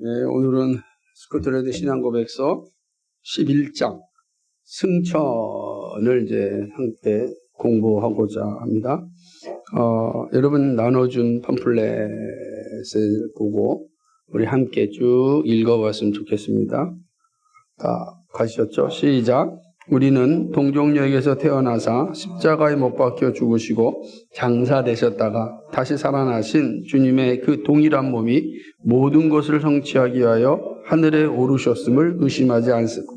네, 오늘은 스코틀랜드 신앙고백서 11장 승천을 이제 함께 공부하고자 합니다. 여러분 나눠준 팜플렛을 보고 우리 함께 쭉 읽어봤으면 좋겠습니다. 다 가시셨죠? 시작. 우리는 동족녀에게서 태어나사 십자가에 못 박혀 죽으시고 장사되셨다가 다시 살아나신 주님의 그 동일한 몸이 모든 것을 성취하기 위하여 하늘에 오르셨음을 의심하지 않습니다.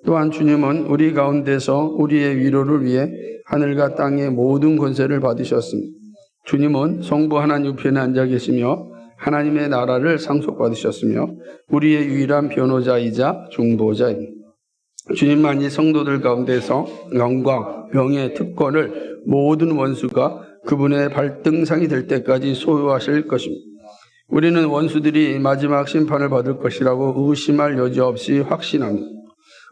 또한 주님은 우리 가운데서 우리의 위로를 위해 하늘과 땅의 모든 권세를 받으셨습니다. 주님은 성부 하나님 우편에 앉아 계시며 하나님의 나라를 상속받으셨으며 우리의 유일한 변호자이자 중보자입니다. 주님만이 성도들 가운데서 영광, 명예, 특권을 모든 원수가 그분의 발등상이 될 때까지 소유하실 것입니다. 우리는 원수들이 마지막 심판을 받을 것이라고 의심할 여지 없이 확신합니다.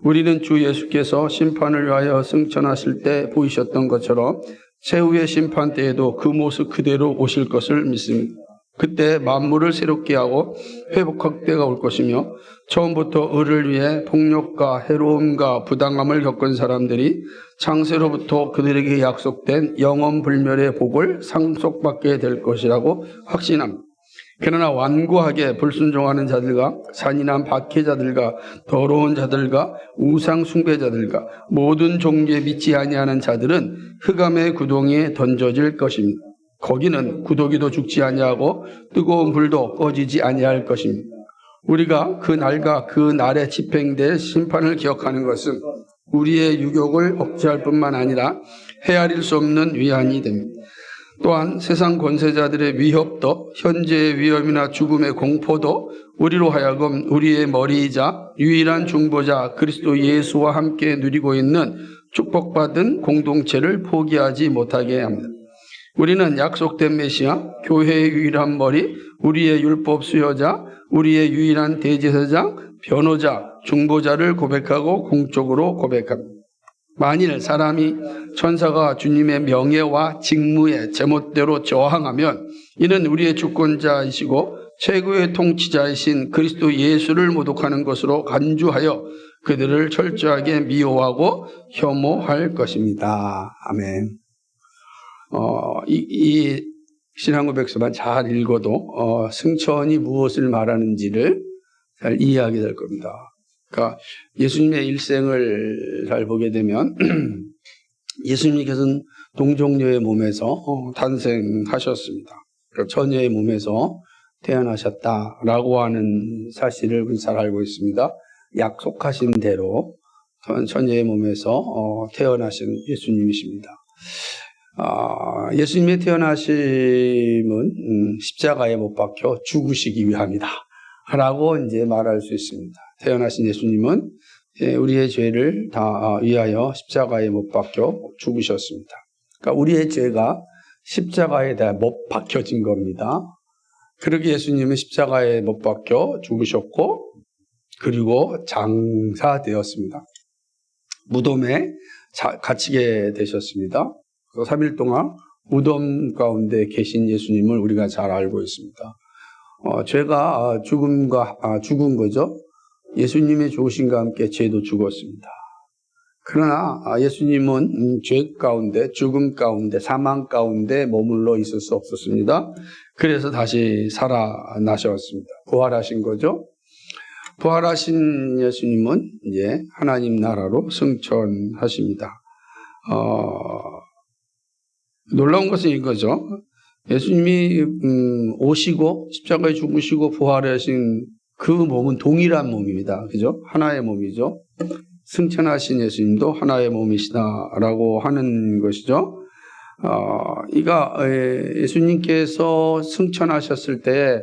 우리는 주 예수께서 심판을 위하여 승천하실 때 보이셨던 것처럼 최후의 심판 때에도 그 모습 그대로 오실 것을 믿습니다. 그때 만물을 새롭게 하고 회복할 때가 올 것이며 처음부터 의를 위해 폭력과 해로움과 부당함을 겪은 사람들이 창세로부터 그들에게 약속된 영원불멸의 복을 상속받게 될 것이라고 확신합니다. 그러나 완고하게 불순종하는 자들과 잔인한 박해자들과 더러운 자들과 우상 숭배자들과 모든 종교에 믿지 아니하는 자들은 흑암의 구덩이에 던져질 것입니다. 거기는 구더기도 죽지 아니하고 뜨거운 불도 꺼지지 아니할 것입니다. 우리가 그 날과 그 날에 집행될 심판을 기억하는 것은 우리의 유욕을 억제할 뿐만 아니라 헤아릴 수 없는 위안이 됩니다. 또한 세상 권세자들의 위협도 현재의 위험이나 죽음의 공포도 우리로 하여금 우리의 머리이자 유일한 중보자 그리스도 예수와 함께 누리고 있는 축복받은 공동체를 포기하지 못하게 합니다. 우리는 약속된 메시아, 교회의 유일한 머리, 우리의 율법 수여자, 우리의 유일한 대제사장, 변호자, 중보자를 고백하고 공적으로 고백합니다. 만일 사람이 천사가 주님의 명예와 직무에 제멋대로 저항하면 이는 우리의 주권자이시고 최고의 통치자이신 그리스도 예수를 모독하는 것으로 간주하여 그들을 철저하게 미워하고 혐오할 것입니다. 아멘. 이 신앙고백서만 잘 읽어도 승천이 무엇을 말하는지를 잘 이해하게 될 겁니다. 그러니까 예수님의 일생을 잘 보게 되면 예수님께서는 동정녀의 몸에서 탄생하셨습니다. 그러니까 처녀의 몸에서 태어나셨다라고 하는 사실을 잘 알고 있습니다. 약속하신 대로 처녀의 몸에서 태어나신 예수님이십니다. 예수님의 태어나심은 십자가에 못 박혀 죽으시기 위함이다 라고 이제 말할 수 있습니다. 태어나신 예수님은 우리의 죄를 다 위하여 십자가에 못 박혀 죽으셨습니다. 그러니까 우리의 죄가 십자가에 다 못 박혀진 겁니다. 그러기 예수님은 십자가에 못 박혀 죽으셨고 그리고 장사되었습니다. 무덤에 갇히게 되셨습니다. 3일 동안 무덤 가운데 계신 예수님을 우리가 잘 알고 있습니다. 죄가 죽은 거죠. 예수님의 죽으심과 함께 죄도 죽었습니다. 그러나 예수님은 죄 가운데, 죽음 가운데, 사망 가운데 머물러 있을 수 없었습니다. 그래서 다시 살아나셨습니다. 부활하신 거죠. 부활하신 예수님은 이제 하나님 나라로 승천하십니다. 놀라운 것은 이거죠. 예수님이 오시고 십자가에 죽으시고 부활하신 그 몸은 동일한 몸입니다. 그죠? 하나의 몸이죠. 승천하신 예수님도 하나의 몸이시다라고 하는 것이죠. 예수님께서 승천하셨을 때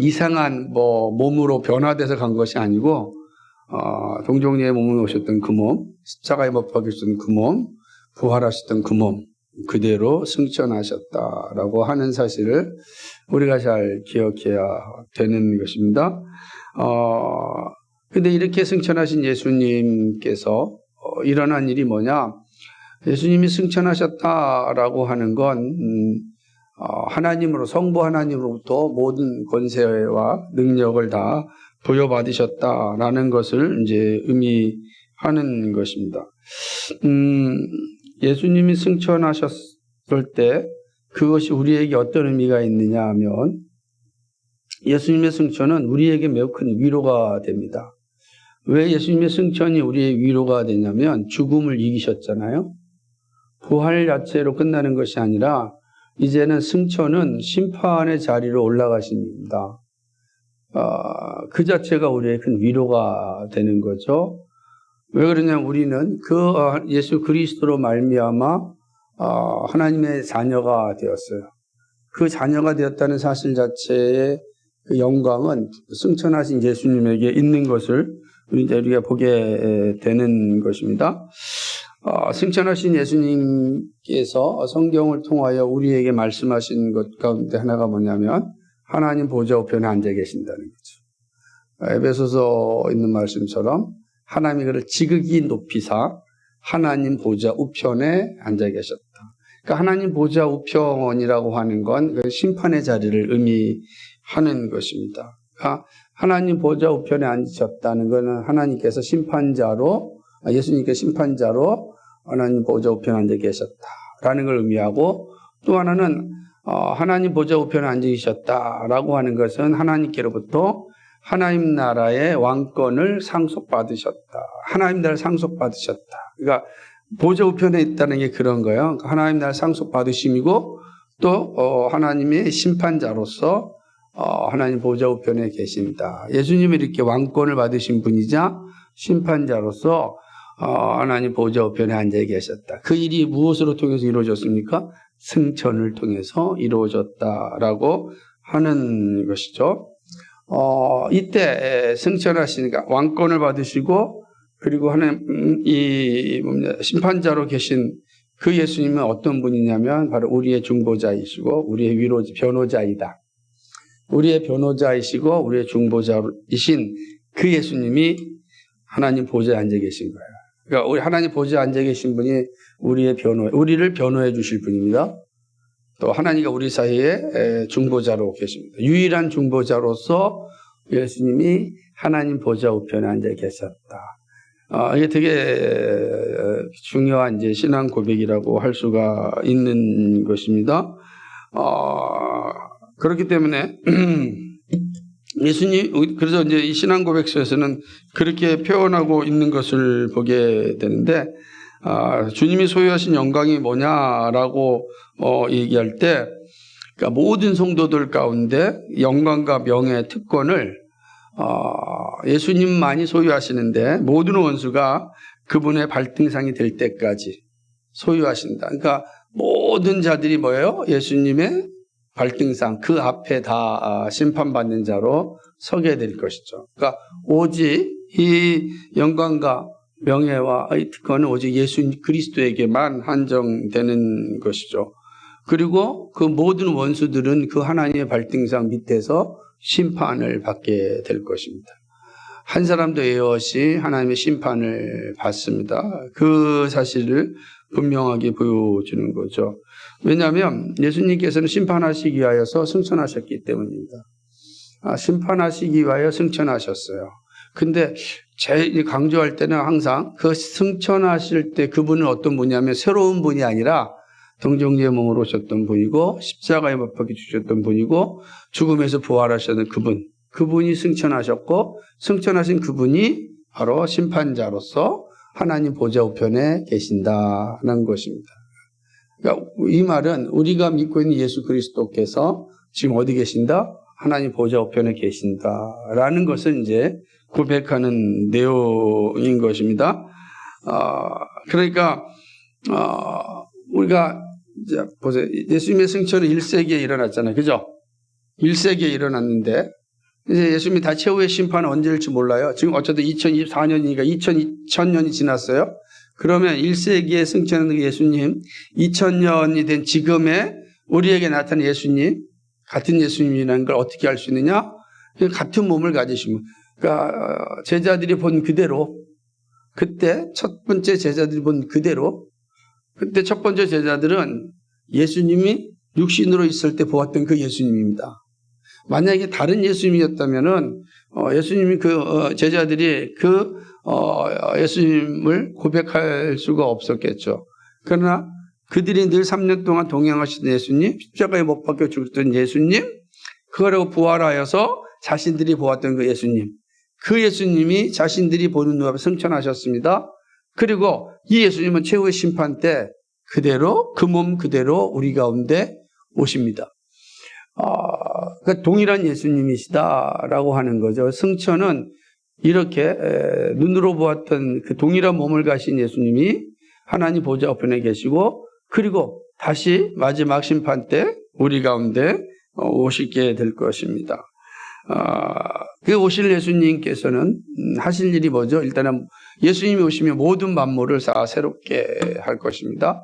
이상한 몸으로 변화돼서 간 것이 아니고 동정녀의 몸을 오셨던 그 몸, 십자가에 못 박히셨던 그 몸, 부활하셨던 그 몸 그대로 승천하셨다라고 하는 사실을 우리가 잘 기억해야 되는 것입니다. 근데 이렇게 승천하신 예수님께서 일어난 일이 뭐냐? 예수님이 승천하셨다라고 하는 건 하나님으로 성부 하나님으로부터 모든 권세와 능력을 다 부여받으셨다라는 것을 이제 의미하는 것입니다. 예수님이 승천하셨을 때 그것이 우리에게 어떤 의미가 있느냐 하면 예수님의 승천은 우리에게 매우 큰 위로가 됩니다. 왜 예수님의 승천이 우리의 위로가 되냐면 죽음을 이기셨잖아요. 부활 자체로 끝나는 것이 아니라 이제는 승천은 심판의 자리로 올라가신 일입니다. 그 자체가 우리의 큰 위로가 되는 거죠. 왜 그러냐면 우리는 그 예수 그리스도로 말미암아 하나님의 자녀가 되었어요. 그 자녀가 되었다는 사실 자체의 그 영광은 승천하신 예수님에게 있는 것을 우리가 보게 되는 것입니다. 승천하신 예수님께서 성경을 통하여 우리에게 말씀하신 것 가운데 하나가 뭐냐면 하나님 보좌 우편에 앉아 계신다는 거죠. 에베소서 있는 말씀처럼 하나님이 그를 지극히 높이사 하나님 보좌 우편에 앉아 계셨다. 그러니까 하나님 보좌 우편이라고 하는 건 그 심판의 자리를 의미하는 것입니다. 그러니까 하나님 보좌 우편에 앉으셨다는 것은 하나님께서 심판자로 예수님께서 심판자로 하나님 보좌 우편에 앉아 계셨다라는 걸 의미하고 또 하나는 하나님 보좌 우편에 앉아 계셨다라고 하는 것은 하나님께로부터 하나님 나라의 왕권을 상속받으셨다. 하나님 나라를 상속받으셨다. 그러니까 보좌 우편에 있다는 게 그런 거예요. 하나님 나라를 상속받으심이고 또 하나님의 심판자로서 하나님 보좌 우편에 계신다. 예수님이 이렇게 왕권을 받으신 분이자 심판자로서 하나님 보좌 우편에 앉아 계셨다. 그 일이 무엇으로 통해서 이루어졌습니까? 승천을 통해서 이루어졌다라고 하는 것이죠. 이때 승천하시니까 왕권을 받으시고 그리고 하나님 심판자로 계신 그 예수님은 어떤 분이냐면 바로 우리의 중보자이시고 우리의 변호자이다. 우리의 변호자이시고 우리의 중보자이신 그 예수님이 하나님 보좌에 앉아 계신 거예요. 그러니까 우리 하나님 보좌에 앉아 계신 분이 우리를 변호해 주실 분입니다. 또 하나님과 우리 사이에 중보자로 계십니다. 유일한 중보자로서 예수님이 하나님 보좌 우편에 앉아 계셨다. 이게 되게 중요한 이제 신앙 고백이라고 할 수가 있는 것입니다. 그렇기 때문에 예수님 그래서 이제 이 신앙 고백서에서는 그렇게 표현하고 있는 것을 보게 되는데 주님이 소유하신 영광이 뭐냐라고 얘기할 때 그러니까 모든 성도들 가운데 영광과 명예, 특권을 예수님만이 소유하시는데 모든 원수가 그분의 발등상이 될 때까지 소유하신다. 그러니까 모든 자들이 뭐예요? 예수님의 발등상 그 앞에 다 심판받는 자로 서게 될 것이죠. 그러니까 오직 이 영광과 명예와 이 특권은 오직 예수 그리스도에게만 한정되는 것이죠. 그리고 그 모든 원수들은 그 하나님의 발등상 밑에서 심판을 받게 될 것입니다. 한 사람도 예외 없이 하나님의 심판을 받습니다. 그 사실을 분명하게 보여주는 거죠. 왜냐하면 예수님께서는 심판하시기 위하여서 승천하셨기 때문입니다. 심판하시기 위하여 승천하셨어요. 근데 제일 강조할 때는 항상 그 승천하실 때 그분은 어떤 분이냐면 새로운 분이 아니라 동정녀의 몸으로 오셨던 분이고 십자가에 못 박혀 주셨던 분이고 죽음에서 부활하셨던 그분이 승천하셨고 승천하신 그분이 바로 심판자로서 하나님 보좌 우편에 계신다는 것입니다. 그러니까 이 말은 우리가 믿고 있는 예수 그리스도께서 지금 어디 계신다? 하나님 보좌 우편에 계신다라는 것을 이제 고백하는 내용인 것입니다. 그러니까 우리가 이제 보세요. 예수님의 승천은 1세기에 일어났잖아요. 그죠? 1세기에 일어났는데 이제 예수님이 다 최후의 심판은 언제일지 몰라요. 지금 어쨌든 2024년이니까 2000년이 지났어요. 그러면 1세기에 승천하는 예수님, 2000년이 된 지금의 우리에게 나타난 예수님, 같은 예수님이라는 걸 어떻게 알 수 있느냐? 같은 몸을 가지시면. 그러니까 제자들이 본 그대로, 그때 첫 번째 제자들이 본 그대로, 그때 첫 번째 제자들은 예수님이 육신으로 있을 때 보았던 그 예수님입니다. 만약에 다른 예수님이었다면은 예수님이 제자들이 예수님을 고백할 수가 없었겠죠. 그러나 그들이 늘 3년 동안 동행하시던 예수님, 십자가에 못 박혀 죽었던 예수님, 그거라고 부활하여서 자신들이 보았던 그 예수님, 그 예수님이 자신들이 보는 눈앞에 승천하셨습니다. 그리고 이 예수님은 최후의 심판 때 그대로 그 몸 그대로 우리 가운데 오십니다. 그러니까 동일한 예수님이시다라고 하는 거죠. 승천은 이렇게 눈으로 보았던 그 동일한 몸을 가신 예수님이 하나님 보좌 우편에 계시고 그리고 다시 마지막 심판 때 우리 가운데 오시게 될 것입니다. 그 오실 예수님께서는 하실 일이 뭐죠? 일단은 예수님이 오시면 모든 만물을 다 새롭게 할 것입니다.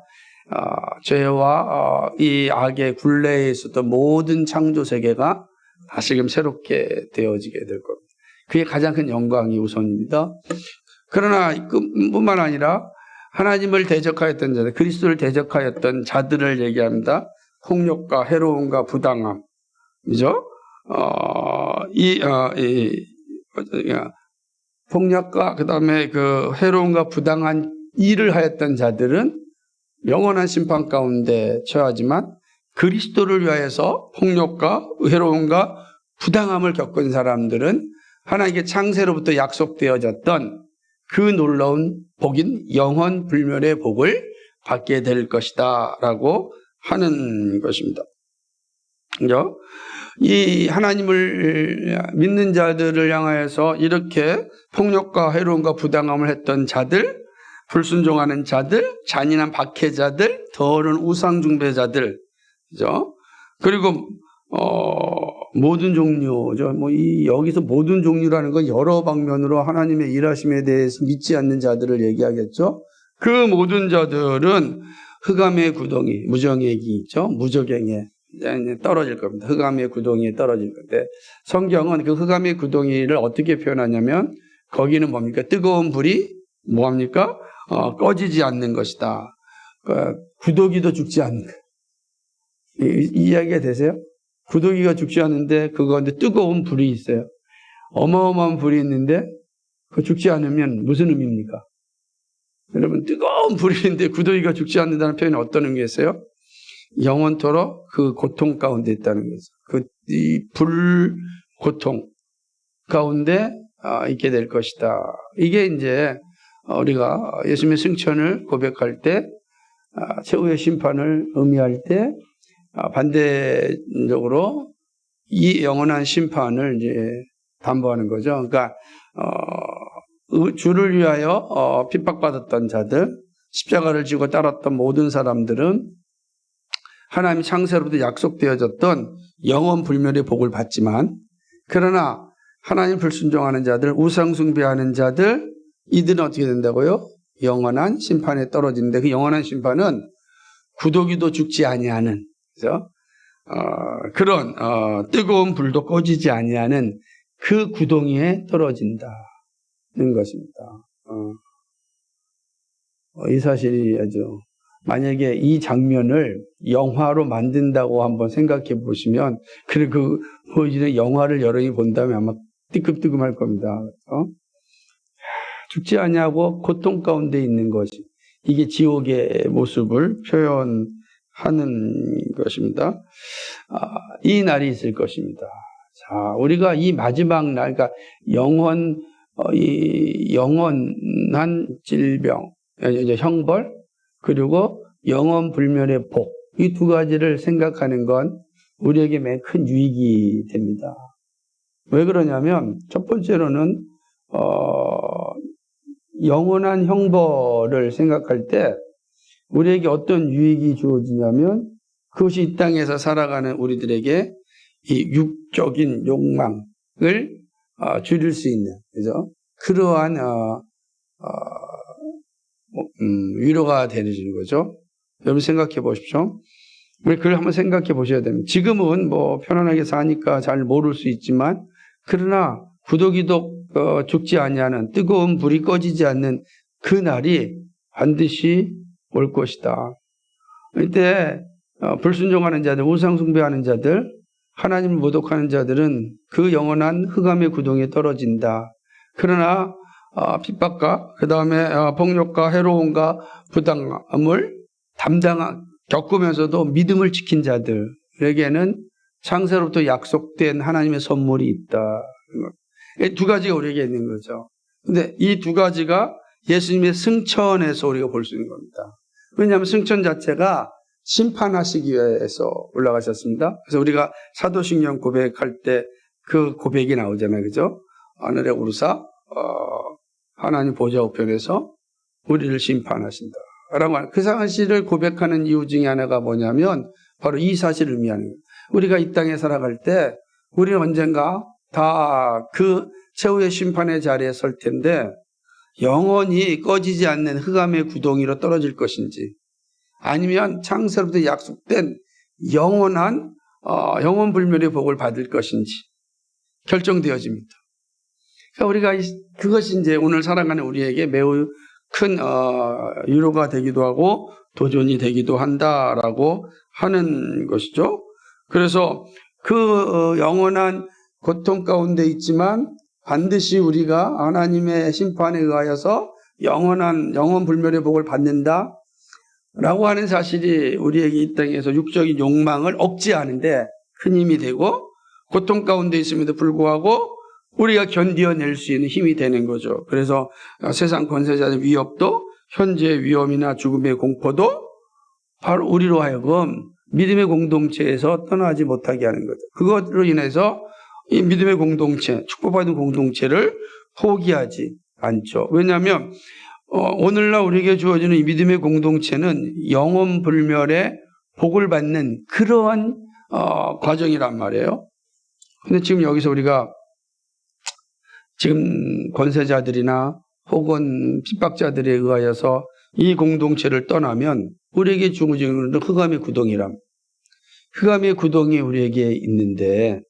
죄와 이 악의 굴레에 있었던 모든 창조 세계가 다시금 새롭게 되어지게 될 겁니다. 그게 가장 큰 영광이 우선입니다. 그러나 뿐만 아니라 하나님을 대적하였던 자들, 그리스도를 대적하였던 자들을 얘기합니다. 폭력과 해로움과 부당함, 그죠? 폭력과 그다음에 그 해로움과 부당한 일을 하였던 자들은 영원한 심판 가운데 처하지만 그리스도를 위하여서 폭력과 해로움과 부당함을 겪은 사람들은 하나님께 창세로부터 약속되어졌던 그 놀라운 복인 영원 불멸의 복을 받게 될 것이다 라고 하는 것입니다. 그죠? 이 하나님을 믿는 자들을 향하여서 이렇게 폭력과 해로움과 부당함을 했던 자들, 불순종하는 자들, 잔인한 박해자들, 더러운 우상 숭배자들, 그죠? 그리고 모든 종류죠. 여기서 모든 종류라는 건 여러 방면으로 하나님의 일하심에 대해서 믿지 않는 자들을 얘기하겠죠. 그 모든 자들은 흑암의 구덩이, 무정의 기 있죠. 무적행에 떨어질 겁니다. 흑암의 구덩이에 떨어질 건데 성경은 그 흑암의 구덩이를 어떻게 표현하냐면 거기는 뭡니까? 뜨거운 불이 뭐합니까? 꺼지지 않는 것이다. 구더기도 죽지 않는 것. 이해가 되세요? 구더기가 죽지 않는데 그건데 뜨거운 불이 있어요. 어마어마한 불이 있는데 그 죽지 않으면 무슨 의미입니까? 여러분 뜨거운 불이 있는데 구더기가 죽지 않는다는 표현이 어떤 의미였어요? 영원토록 그 고통 가운데 있다는 거죠. 이 불 고통 가운데 있게 될 것이다. 이게 이제 우리가 예수님의 승천을 고백할 때 최후의 심판을 의미할 때 반대적으로 이 영원한 심판을 이제 담보하는 거죠. 그러니까 주를 위하여 핍박받았던 자들, 십자가를 지고 따랐던 모든 사람들은 하나님이 창세로부터 약속되어졌던 영원 불멸의 복을 받지만 그러나 하나님 불순종하는 자들, 우상 숭배하는 자들, 이들은 어떻게 된다고요? 영원한 심판에 떨어지는데 그 영원한 심판은 구더기도 죽지 아니하는, 그죠? 그런 뜨거운 불도 꺼지지 아니하는 그 구덩이에 떨어진다는 것입니다. 이 사실이 아주 만약에 이 장면을 영화로 만든다고 한번 생각해 보시면 그리고 보여지는 영화를 여러분이 본다면 아마 뜨끔뜨끔할 겁니다. 죽지 아니하고 고통 가운데 있는 것이 이게 지옥의 모습을 표현하는 것입니다. 이 날이 있을 것입니다. 자, 우리가 이 마지막 날, 그러니까 영원한 질병, 형벌, 그리고 영원 불멸의 복, 이 두 가지를 생각하는 건 우리에게 매우 큰 유익이 됩니다. 왜 그러냐면 첫 번째로는 영원한 형벌을 생각할 때 우리에게 어떤 유익이 주어지냐면 그것이 이 땅에서 살아가는 우리들에게 이 육적인 욕망을 줄일 수 있는, 그죠? 그러한 위로가 되는 거죠. 여러분 생각해 보십시오. 우리 그걸 한번 생각해 보셔야 됩니다. 지금은 뭐 편안하게 사니까 잘 모를 수 있지만 그러나 구더기도 죽지 아니하는 뜨거운 불이 꺼지지 않는 그 날이 반드시 올 것이다. 그때 불순종하는 자들, 우상 숭배하는 자들, 하나님을 모독하는 자들은 그 영원한 흑암의 구덩이에 떨어진다. 그러나 핍박과 그 다음에 폭력과 해로움과 부당함을 겪으면서도 믿음을 지킨 자들에게는 창세로부터 약속된 하나님의 선물이 있다. 두 가지가 우리에게 있는 거죠. 근데 이 두 가지가 예수님의 승천에서 우리가 볼 수 있는 겁니다. 왜냐하면 승천 자체가 심판하시기 위해서 올라가셨습니다. 그래서 우리가 사도신경 고백할 때 그 고백이 나오잖아요. 그죠? 하늘에 오르사 하나님 보좌 우편에서 우리를 심판하신다. 라고 그 사실을 고백하는 이유 중에 하나가 뭐냐면 바로 이 사실을 의미하는 거예요. 우리가 이 땅에 살아갈 때 우리는 언젠가 다 그 최후의 심판의 자리에 설 텐데 영원히 꺼지지 않는 흑암의 구덩이로 떨어질 것인지 아니면 창세로부터 약속된 영원한 영원불멸의 복을 받을 것인지 결정되어집니다. 그러니까 우리가 그것이 이제 오늘 살아가는 우리에게 매우 큰 위로가 되기도 하고 도전이 되기도 한다라고 하는 것이죠. 그래서 그 영원한 고통 가운데 있지만 반드시 우리가 하나님의 심판에 의하여서 영원불멸의 복을 받는다 라고 하는 사실이 우리에게 이 땅에서 육적인 욕망을 억제하는데 큰 힘이 되고 고통 가운데 있음에도 불구하고 우리가 견뎌낼 수 있는 힘이 되는 거죠. 그래서 세상 권세자의 위협도 현재의 위험이나 죽음의 공포도 바로 우리로 하여금 믿음의 공동체에서 떠나지 못하게 하는 거죠. 그것으로 인해서 이 믿음의 공동체, 축복받은 공동체를 포기하지 않죠. 왜냐하면 오늘날 우리에게 주어지는 이 믿음의 공동체는 영원불멸의 복을 받는 그러한 과정이란 말이에요. 근데 지금 여기서 우리가 지금 권세자들이나 혹은 핍박자들에 의하여서 이 공동체를 떠나면 우리에게 주어지는 흑암의 구덩이람. 흑암의 구덩이 우리에게 있는데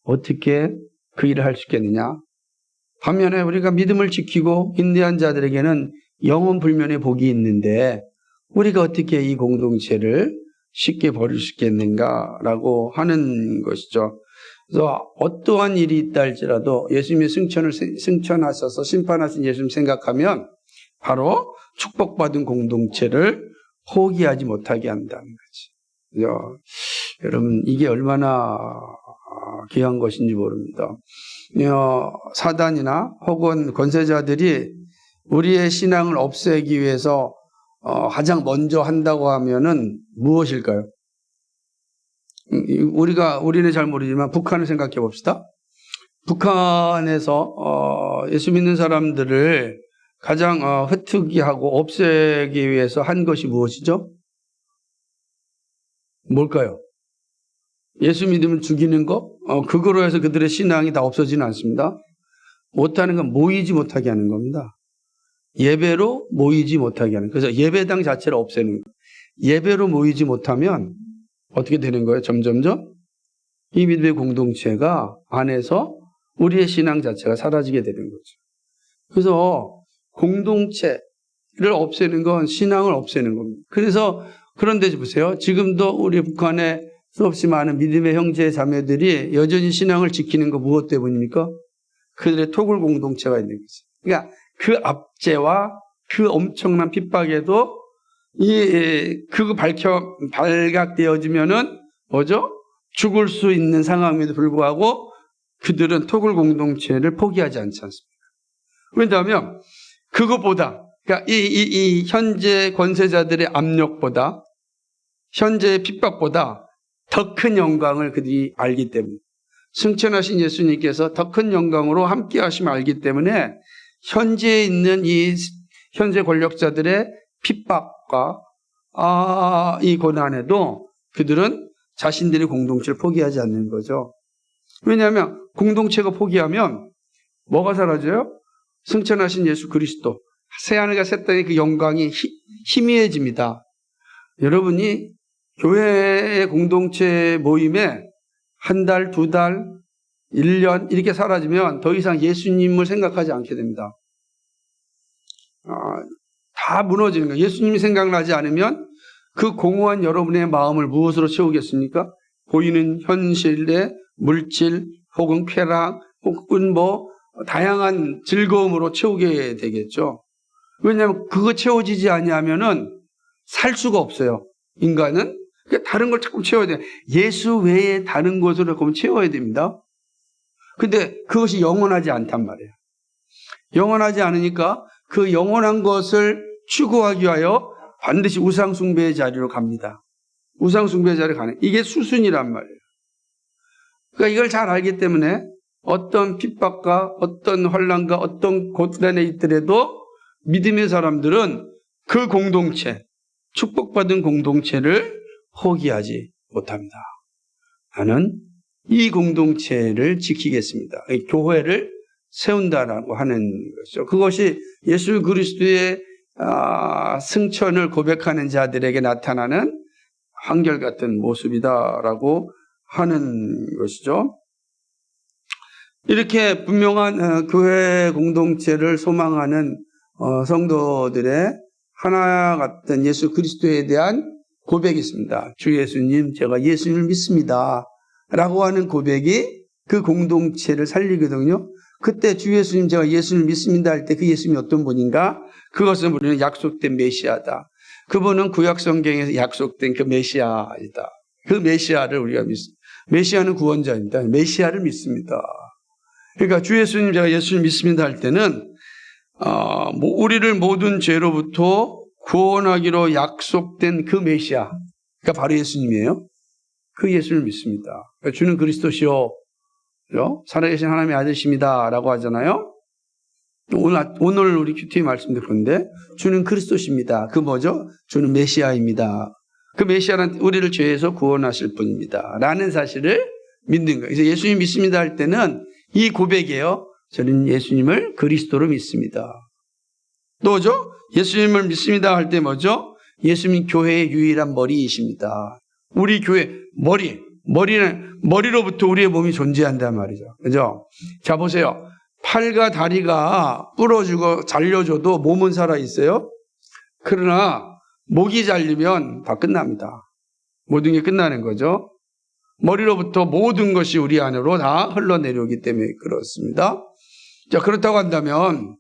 어떻게 그 일을 할 수 있겠느냐? 반면에 우리가 믿음을 지키고 인내한 자들에게는 영원불멸의 복이 있는데 우리가 어떻게 이 공동체를 쉽게 버릴 수 있겠는가라고 하는 것이죠. 그래서 어떠한 일이 있다 할지라도 예수님의 승천하셔서 심판하신 예수님 생각하면 바로 축복받은 공동체를 포기하지 못하게 한다는 거지. 여러분 이게 얼마나 귀한 것인지 모릅니다. 사단이나 혹은 권세자들이 우리의 신앙을 없애기 위해서 가장 먼저 한다고 하면은 무엇일까요? 우리는 잘 모르지만 북한을 생각해 봅시다. 북한에서 예수 믿는 사람들을 가장 흩트기 하고 없애기 위해서 한 것이 무엇이죠? 뭘까요? 예수 믿으면 죽이는 거? 그거로 해서 그들의 신앙이 다 없어지는 않습니다. 못하는 건 모이지 못하게 하는 겁니다. 예배로 모이지 못하게 하는. 그래서 예배당 자체를 없애는 거예요. 예배로 모이지 못하면 어떻게 되는 거예요? 점점점 이 믿음의 공동체가 안에서 우리의 신앙 자체가 사라지게 되는 거죠. 그래서 공동체를 없애는 건 신앙을 없애는 겁니다. 그래서 그런데 보세요. 지금도 우리 북한에 수없이 많은 믿음의 형제 자매들이 여전히 신앙을 지키는 거 무엇 때문입니까? 그들의 토굴 공동체가 있는 거죠. 그러니까 그 압제와 그 엄청난 핍박에도 그거 발각되어지면은 뭐죠? 죽을 수 있는 상황임에도 불구하고 그들은 토굴 공동체를 포기하지 않지 않습니까? 왜냐하면 그것보다 그러니까 이 현재 권세자들의 압력보다 현재의 핍박보다 더 큰 영광을 그들이 알기 때문에 승천하신 예수님께서 더 큰 영광으로 함께 하심을 알기 때문에 현재에 있는 이 현재 권력자들의 핍박과 이 고난에도 그들은 자신들의 공동체를 포기하지 않는 거죠. 왜냐하면 공동체가 포기하면 뭐가 사라져요? 승천하신 예수 그리스도 새하늘과 새 땅의 그 영광이 희미해집니다. 여러분이 교회의 공동체 모임에 한 달, 두 달, 1년 이렇게 사라지면 더 이상 예수님을 생각하지 않게 됩니다. 다 무너지는 거예요. 예수님이 생각나지 않으면 그 공허한 여러분의 마음을 무엇으로 채우겠습니까? 보이는 현실의 물질 혹은 쾌락 혹은 다양한 즐거움으로 채우게 되겠죠. 왜냐하면 그거 채워지지 아니하면은 살 수가 없어요. 인간은. 그러니까 다른 걸 자꾸 채워야 돼요. 예수 외에 다른 것으로 채워야 됩니다. 근데 그것이 영원하지 않단 말이에요. 영원하지 않으니까 그 영원한 것을 추구하기 위하여 반드시 우상숭배의 자리로 갑니다. 우상숭배의 자리로 가는 이게 수순이란 말이에요. 그러니까 이걸 잘 알기 때문에 어떤 핍박과 어떤 환난과 어떤 고난에 있더라도 믿음의 사람들은 그 공동체, 축복받은 공동체를 포기하지 못합니다. 나는 이 공동체를 지키겠습니다. 교회를 세운다라고 하는 것이죠. 그것이 예수 그리스도의 승천을 고백하는 자들에게 나타나는 한결같은 모습이다라고 하는 것이죠. 이렇게 분명한 교회 공동체를 소망하는 성도들의 하나 같은 예수 그리스도에 대한 고백이 있습니다. 주 예수님, 제가 예수님을 믿습니다. 라고 하는 고백이 그 공동체를 살리거든요. 그때 주 예수님, 제가 예수님을 믿습니다 할 때 그 예수님이 어떤 분인가? 그것은 우리는 약속된 메시아다. 그분은 구약 성경에서 약속된 그 메시아이다. 그 메시아를 우리가 믿습니다. 메시아는 구원자입니다. 메시아를 믿습니다. 그러니까 주 예수님, 제가 예수님을 믿습니다 할 때는 우리를 모든 죄로부터 구원하기로 약속된 그 메시아, 그러니까 바로 예수님이에요. 그 예수님을 믿습니다. 그러니까 주는 그리스도시요, 살아계신 하나님의 아들이십니다 라고 하잖아요. 오늘 우리 큐티 말씀도 그런데 주는 그리스도십니다. 그 뭐죠? 주는 메시아입니다. 그 메시아는 우리를 죄에서 구원하실 분입니다 라는 사실을 믿는 거예요. 그래서 예수님 믿습니다 할 때는 이 고백이에요. 저는 예수님을 그리스도로 믿습니다. 또죠? 예수님을 믿습니다 할 때 뭐죠? 예수님 교회의 유일한 머리이십니다. 우리 교회 머리로부터 우리의 몸이 존재한단 말이죠. 그죠? 자, 보세요. 팔과 다리가 부러지고 잘려줘도 몸은 살아있어요. 그러나 목이 잘리면 다 끝납니다. 모든 게 끝나는 거죠. 머리로부터 모든 것이 우리 안으로 다 흘러내려오기 때문에 그렇습니다. 자, 그렇다고 한다면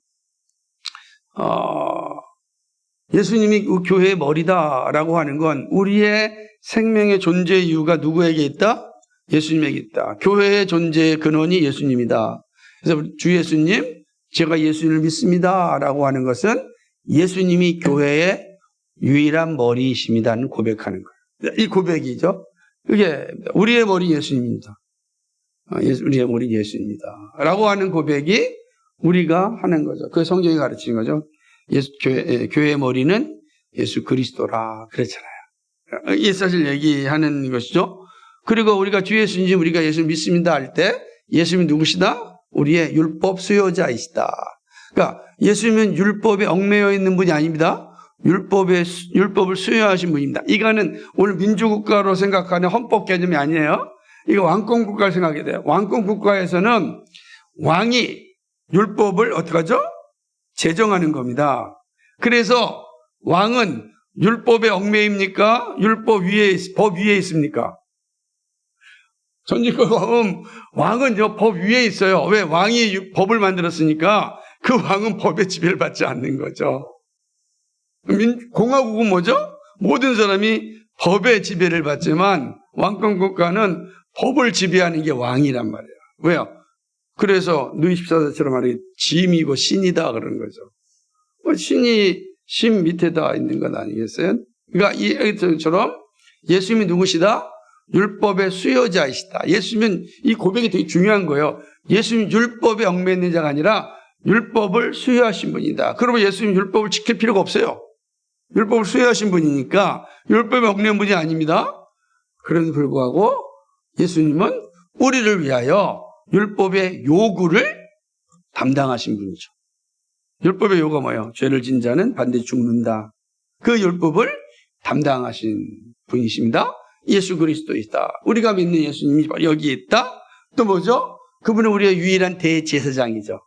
예수님이 교회의 머리다라고 하는 건 우리의 생명의 존재 이유가 누구에게 있다? 예수님에게 있다. 교회의 존재의 근원이 예수님이다. 그래서 주 예수님, 제가 예수님을 믿습니다라고 하는 것은 예수님이 교회의 유일한 머리이십니다는 고백하는 거예요. 이 고백이죠. 그게 우리의 머리 예수님입니다. 우리의 머리 예수입니다. 라고 하는 고백이 우리가 하는 거죠. 그 성경이 가르치는 거죠. 교회의 머리는 예수 그리스도라 그랬잖아요. 이 사실 얘기하는 것이죠. 그리고 우리가 주 예수님, 우리가 예수를 믿습니다 할 때 예수님이 누구시다? 우리의 율법 수요자이시다. 그러니까 예수님은 율법에 얽매여 있는 분이 아닙니다. 율법을 수요하신 분입니다. 이거는 오늘 민주국가로 생각하는 헌법 개념이 아니에요. 이거 왕권국가를 생각해야 돼요. 왕권국가에서는 왕이 율법을 어떻게 하죠? 제정하는 겁니다. 그래서 왕은 율법에 얽매입니까? 법 위에 있습니까? 전직국 왕은 법 위에 있어요. 왜? 왕이 법을 만들었으니까 그 왕은 법의 지배를 받지 않는 거죠. 공화국은 뭐죠? 모든 사람이 법의 지배를 받지만 왕권국가는 법을 지배하는 게 왕이란 말이에요. 왜요? 그래서 누이 14세처럼 말하기 짐이고 신이다 그러는 거죠. 신이 신 밑에다 있는 건 아니겠어요? 그러니까 이처럼 예수님이 누구시다? 율법의 수요자이시다. 예수님은 이 고백이 되게 중요한 거예요. 예수님은 율법에 얽매이는 자가 아니라 율법을 수요하신 분이다. 그러면 예수님 율법을 지킬 필요가 없어요. 율법을 수요하신 분이니까 율법에 얽매인 분이 아닙니다. 그런데도 불구하고 예수님은 우리를 위하여 율법의 요구를 담당하신 분이죠. 율법의 요구가 뭐예요? 죄를 진 자는 반드시 죽는다. 그 율법을 담당하신 분이십니다. 예수 그리스도이다. 우리가 믿는 예수님이 여기에 있다. 또 뭐죠? 그분은 우리의 유일한 대제사장이죠.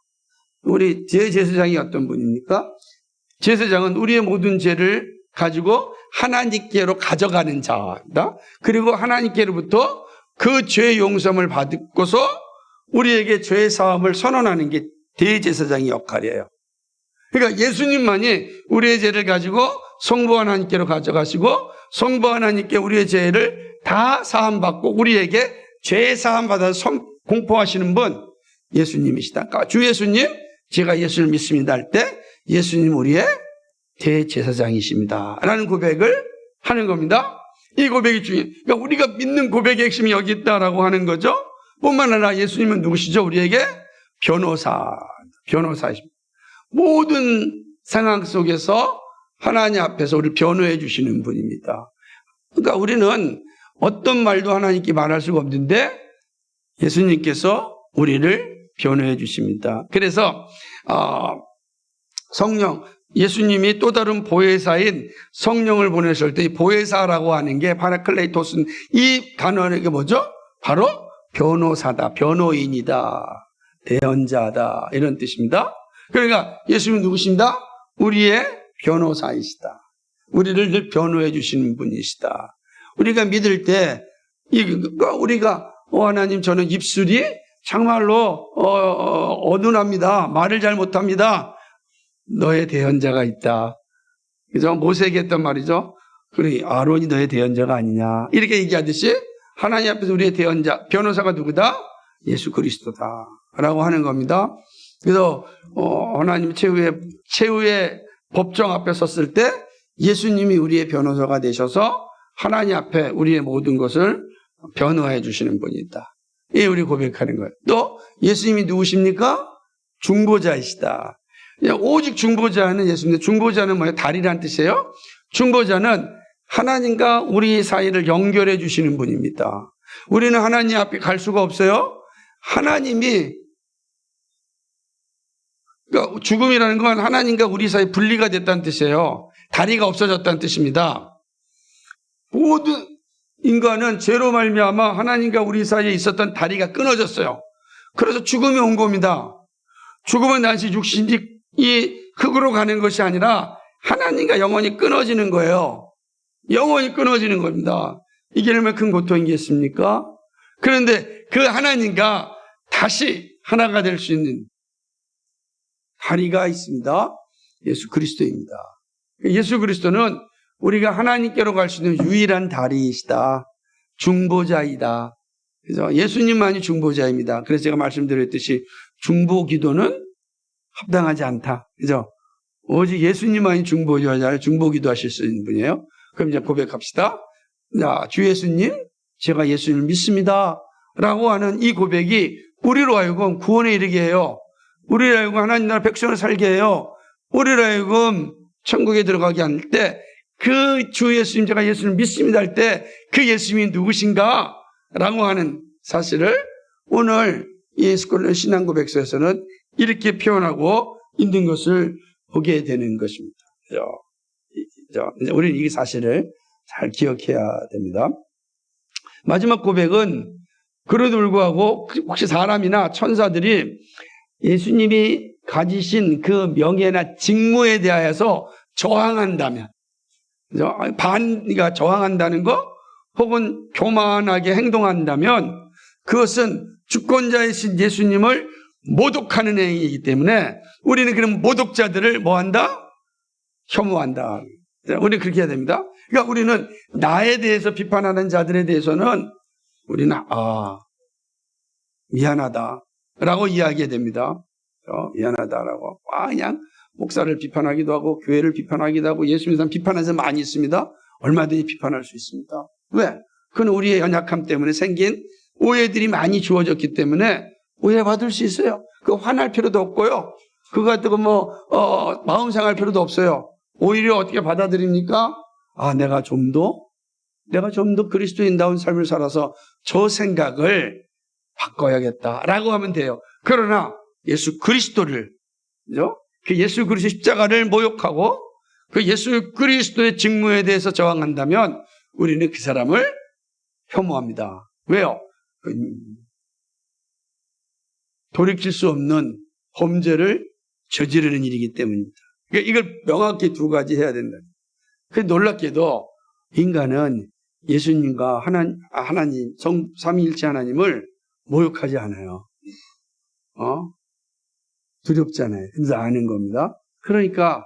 우리 대제사장이 어떤 분입니까? 제사장은 우리의 모든 죄를 가지고 하나님께로 가져가는 자입니다. 그리고 하나님께로부터 그 죄 용서를 받고서 우리에게 죄 사함을 선언하는 게 대제사장의 역할이에요. 그러니까 예수님만이 우리의 죄를 가지고 성부 하나님께로 가져가시고 성부 하나님께 우리의 죄를 다 사함받고 우리에게 죄 사함받아서 공포하시는 분 예수님이시다. 그러니까 주 예수님, 제가 예수를 믿습니다 할 때 예수님 우리의 대제사장이십니다 라는 고백을 하는 겁니다. 이 고백이 중요해요. 그러니까 우리가 믿는 고백의 핵심이 여기 있다라고 하는 거죠. 뿐만 아니라 예수님은 누구시죠? 우리에게 변호사이십니다. 모든 상황 속에서 하나님 앞에서 우리를 변호해 주시는 분입니다. 그러니까 우리는 어떤 말도 하나님께 말할 수가 없는데 예수님께서 우리를 변호해 주십니다. 그래서 성령, 예수님이 또 다른 보혜사인 성령을 보내실 때 이 보혜사라고 하는 게 파라클레이토스는 이 단어는 뭐죠? 바로 변호사다, 변호인이다, 대언자다 이런 뜻입니다. 그러니까 예수님은 누구십니다? 우리의 변호사이시다. 우리를 늘 변호해 주시는 분이시다. 우리가 믿을 때 우리가 하나님 저는 입술이 정말로 어눌합니다. 말을 잘 못합니다. 너의 대언자가 있다. 그죠? 모세에게 했던 말이죠. 그래, 아론이 너의 대언자가 아니냐. 이렇게 얘기하듯이 하나님 앞에서 우리의 대언자, 변호사가 누구다? 예수 그리스도다. 라고 하는 겁니다. 그래서 하나님 최후의 법정 앞에 섰을 때 예수님이 우리의 변호사가 되셔서 하나님 앞에 우리의 모든 것을 변호해 주시는 분이 있다. 이게 우리 고백하는 거예요. 또 예수님이 누구십니까? 중보자이시다. 오직 중보자는 예수님인데 중보자는 뭐예요? 다리란 뜻이에요. 중보자는 하나님과 우리 사이를 연결해 주시는 분입니다. 우리는 하나님 앞에 갈 수가 없어요. 하나님이 그러니까 죽음이라는 건 하나님과 우리 사이 분리가 됐다는 뜻이에요. 다리가 없어졌다는 뜻입니다. 모든 인간은 죄로 말미암아 하나님과 우리 사이에 있었던 다리가 끊어졌어요. 그래서 죽음이 온 겁니다. 죽음은 단지 육신이 흙으로 가는 것이 아니라 하나님과 영원히 끊어지는 거예요. 영원히 끊어지는 겁니다. 이게 얼마나 큰 고통이겠습니까? 그런데 그 하나님과 다시 하나가 될 수 있는 다리가 있습니다. 예수 그리스도입니다. 예수 그리스도는 우리가 하나님께로 갈 수 있는 유일한 다리이시다. 중보자이다. 그래서 예수님만이 중보자입니다. 그래서 제가 말씀드렸듯이 중보 기도는 합당하지 않다. 그죠? 오직 예수님만이 중보자를 중보 기도하실 수 있는 분이에요. 그럼 이제 고백합시다. 자, 주 예수님, 제가 예수님을 믿습니다. 라고 하는 이 고백이 우리로 하여금 구원에 이르게 해요. 우리로 하여금 하나님 나라 백성을 살게 해요. 우리로 하여금 천국에 들어가게 할 때 그 주 예수님, 제가 예수님을 믿습니다 할 때 그 예수님이 누구신가? 라고 하는 사실을 오늘 이 스콜런 신앙고백서에서는 이렇게 표현하고 있는 것을 보게 되는 것입니다. 우리는 이 사실을 잘 기억해야 됩니다. 마지막 고백은 그래도 불구하고 혹시 사람이나 천사들이 예수님이 가지신 그 명예나 직무에 대하여서 저항한다면, 반의가 저항한다는 거 혹은 교만하게 행동한다면 그것은 주권자이신 예수님을 모독하는 행위이기 때문에 우리는 그런 모독자들을 뭐한다? 혐오한다. 우리는 그렇게 해야 됩니다. 그러니까 우리는 나에 대해서 비판하는 자들에 대해서는 우리는 미안하다라고 이야기해야 됩니다. 미안하다라고 그냥 목사를 비판하기도 하고 교회를 비판하기도 하고 예수 믿는 사람 비판하는 사람 많이 있습니다. 얼마든지 비판할 수 있습니다. 왜? 그건 우리의 연약함 때문에 생긴 오해들이 많이 주어졌기 때문에 오해받을 수 있어요. 그거 화날 필요도 없고요. 그거 가지고 마음 상할 필요도 없어요. 오히려 어떻게 받아들입니까? 내가 좀 더 그리스도인다운 삶을 살아서 저 생각을 바꿔야겠다라고 하면 돼요. 그러나 예수 그리스도를, 그죠? 그 예수 그리스도 십자가를 모욕하고 그 예수 그리스도의 직무에 대해서 저항한다면 우리는 그 사람을 혐오합니다. 왜요? 돌이킬 수 없는 범죄를 저지르는 일이기 때문입니다. 그러니까 이걸 명확히 두 가지 해야 된다. 그 놀랍게도 인간은 예수님과 하나님, 삼위일체 하나님을 모욕하지 않아요. 두렵잖아요. 그래서 아는 겁니다. 그러니까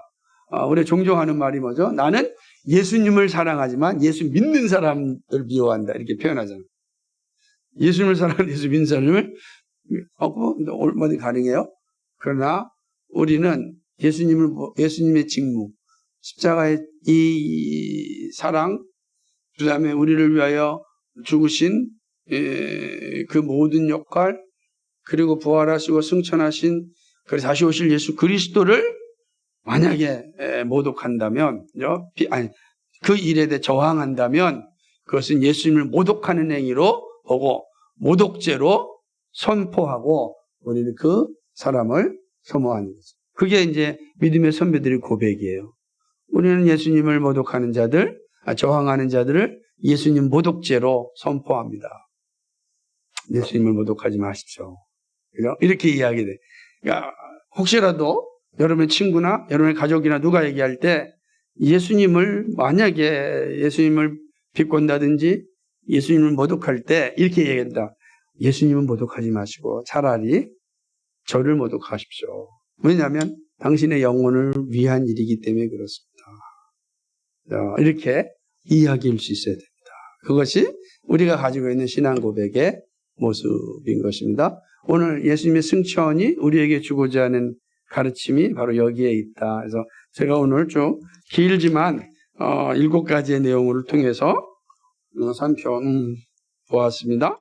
우리 종종 하는 말이 뭐죠? 나는 예수님을 사랑하지만 예수 믿는 사람들 미워한다. 이렇게 표현하잖아요. 예수님을 사랑하는 예수 믿는 사람을 얼마든지 가능해요. 그러나 우리는 예수님의 직무, 십자가의 이 사랑, 그 다음에 우리를 위하여 죽으신 그 모든 역할, 그리고 부활하시고 승천하신 그래서 다시 오실 예수 그리스도를 만약에 모독한다면, 그 일에 대해 저항한다면 그것은 예수님을 모독하는 행위로 보고 모독죄로 선포하고 우리는 그 사람을 혐오하는 거죠. 그게 이제 믿음의 선배들의 고백이에요. 우리는 예수님을 모독하는 자들, 저항하는 자들을 예수님 모독죄로 선포합니다. 예수님을 모독하지 마십시오. 이렇게 이야기돼. 그러니까 혹시라도 여러분의 친구나 여러분의 가족이나 누가 얘기할 때 만약에 예수님을 비꼰다든지 예수님을 모독할 때 이렇게 얘기한다. 예수님은 모독하지 마시고 차라리 저를 모독하십시오. 왜냐하면 당신의 영혼을 위한 일이기 때문에 그렇습니다. 이렇게 이야기할 수 있어야 됩니다. 그것이 우리가 가지고 있는 신앙 고백의 모습인 것입니다. 오늘 예수님의 승천이 우리에게 주고자 하는 가르침이 바로 여기에 있다. 그래서 제가 오늘 좀 길지만 7가지의 내용을 통해서 살펴보았습니다.